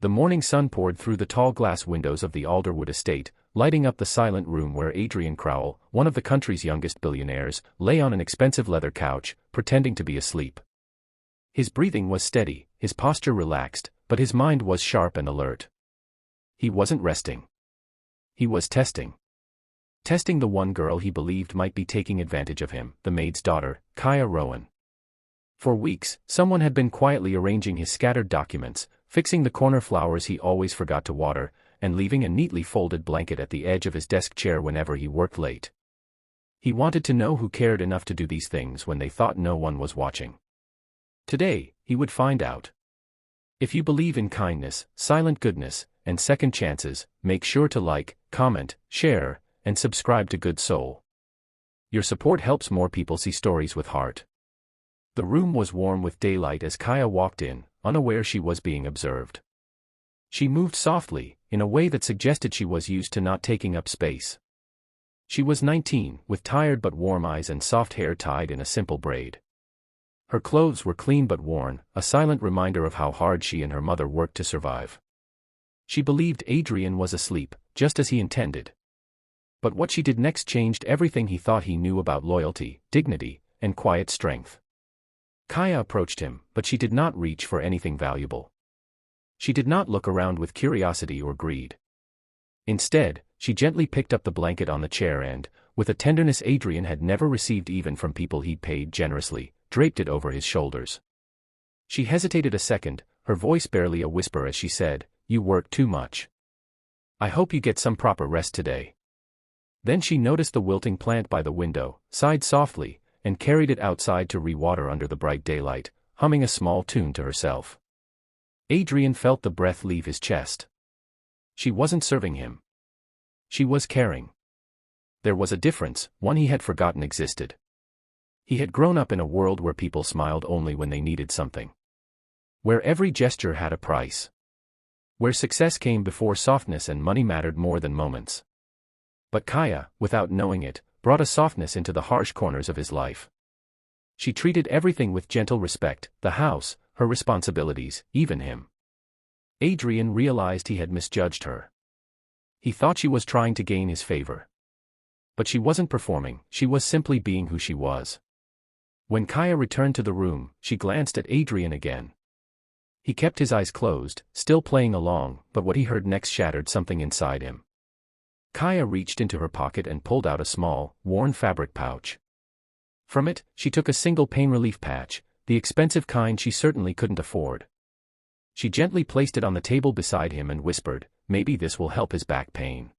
The morning sun poured through the tall glass windows of the Alderwood estate, lighting up the silent room where Adrian Crowell, one of the country's youngest billionaires, lay on an expensive leather couch, pretending to be asleep. His breathing was steady, his posture relaxed, but his mind was sharp and alert. He wasn't resting. He was testing. Testing the one girl he believed might be taking advantage of him, the maid's daughter, Kaya Rowan. For weeks, someone had been quietly arranging his scattered documents, fixing the corner flowers he always forgot to water, and leaving a neatly folded blanket at the edge of his desk chair whenever he worked late. He wanted to know who cared enough to do these things when they thought no one was watching. Today, he would find out. If you believe in kindness, silent goodness, and second chances, make sure to like, comment, share, and subscribe to Good Soul. Your support helps more people see stories with heart. The room was warm with daylight as Kaya walked in, unaware she was being observed. She moved softly, in a way that suggested she was used to not taking up space. She was 19, with tired but warm eyes and soft hair tied in a simple braid. Her clothes were clean but worn, a silent reminder of how hard she and her mother worked to survive. She believed Adrian was asleep, just as he intended. But what she did next changed everything he thought he knew about loyalty, dignity, and quiet strength. Kaya approached him, but she did not reach for anything valuable. She did not look around with curiosity or greed. Instead, she gently picked up the blanket on the chair and, with a tenderness Adrian had never received even from people he'd paid generously, draped it over his shoulders. She hesitated a second, her voice barely a whisper as she said, "You work too much. I hope you get some proper rest today." Then she noticed the wilting plant by the window, sighed softly, and carried it outside to re-water under the bright daylight, humming a small tune to herself. Adrian felt the breath leave his chest. She wasn't serving him. She was caring. There was a difference, one he had forgotten existed. He had grown up in a world where people smiled only when they needed something. Where every gesture had a price. Where success came before softness and money mattered more than moments. But Kaya, without knowing it, brought a softness into the harsh corners of his life. She treated everything with gentle respect, the house, her responsibilities, even him. Adrian realized he had misjudged her. He thought she was trying to gain his favor. But she wasn't performing, she was simply being who she was. When Kaya returned to the room, she glanced at Adrian again. He kept his eyes closed, still playing along, but what he heard next shattered something inside him. Kaya reached into her pocket and pulled out a small, worn fabric pouch. From it, she took a single pain relief patch, the expensive kind she certainly couldn't afford. She gently placed it on the table beside him and whispered, "Maybe this will help his back pain.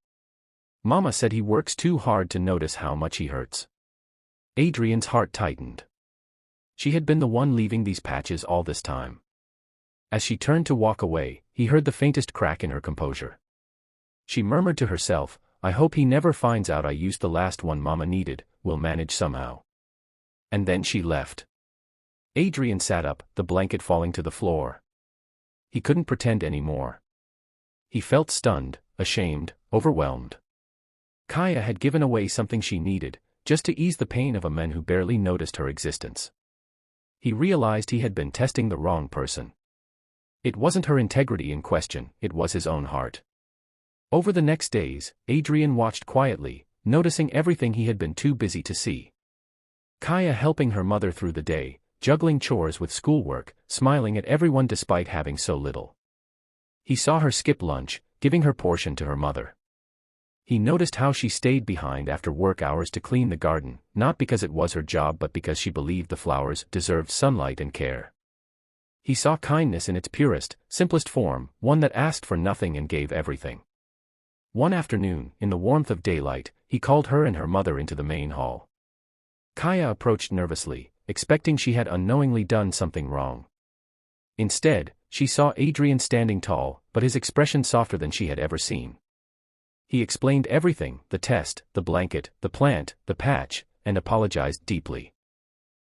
Mama said he works too hard to notice how much he hurts." Adrian's heart tightened. She had been the one leaving these patches all this time. As she turned to walk away, he heard the faintest crack in her composure. She murmured to herself, "I hope he never finds out I used the last one Mama needed, we'll manage somehow." And then she left. Adrian sat up, the blanket falling to the floor. He couldn't pretend anymore. He felt stunned, ashamed, overwhelmed. Kaya had given away something she needed, just to ease the pain of a man who barely noticed her existence. He realized he had been testing the wrong person. It wasn't her integrity in question, it was his own heart. Over the next days, Adrian watched quietly, noticing everything he had been too busy to see. Kaya helping her mother through the day, juggling chores with schoolwork, smiling at everyone despite having so little. He saw her skip lunch, giving her portion to her mother. He noticed how she stayed behind after work hours to clean the garden, not because it was her job but because she believed the flowers deserved sunlight and care. He saw kindness in its purest, simplest form, one that asked for nothing and gave everything. One afternoon, in the warmth of daylight, he called her and her mother into the main hall. Kaya approached nervously, expecting she had unknowingly done something wrong. Instead, she saw Adrian standing tall, but his expression softer than she had ever seen. He explained everything, the test, the blanket, the plant, the patch, and apologized deeply.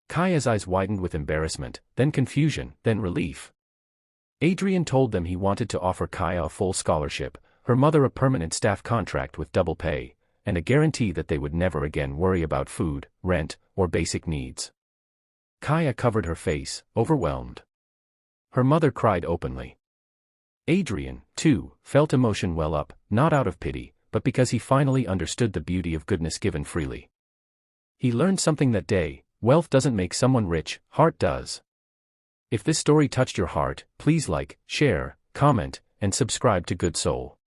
Kaya's eyes widened with embarrassment, then confusion, then relief. Adrian told them he wanted to offer Kaya a full scholarship, her mother a permanent staff contract with double pay, and a guarantee that they would never again worry about food, rent, or basic needs. Kaya covered her face, overwhelmed. Her mother cried openly. Adrian, too, felt emotion well up, not out of pity, but because he finally understood the beauty of goodness given freely. He learned something that day: wealth doesn't make someone rich, heart does. If this story touched your heart, please like, share, comment, and subscribe to Good Soul.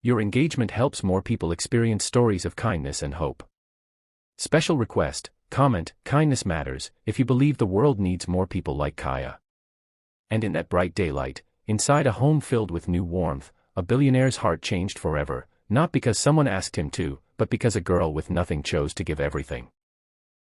Your engagement helps more people experience stories of kindness and hope. Special request: comment, kindness matters, if you believe the world needs more people like Kaya. And in that bright daylight, inside a home filled with new warmth, a billionaire's heart changed forever, not because someone asked him to, but because a girl with nothing chose to give everything.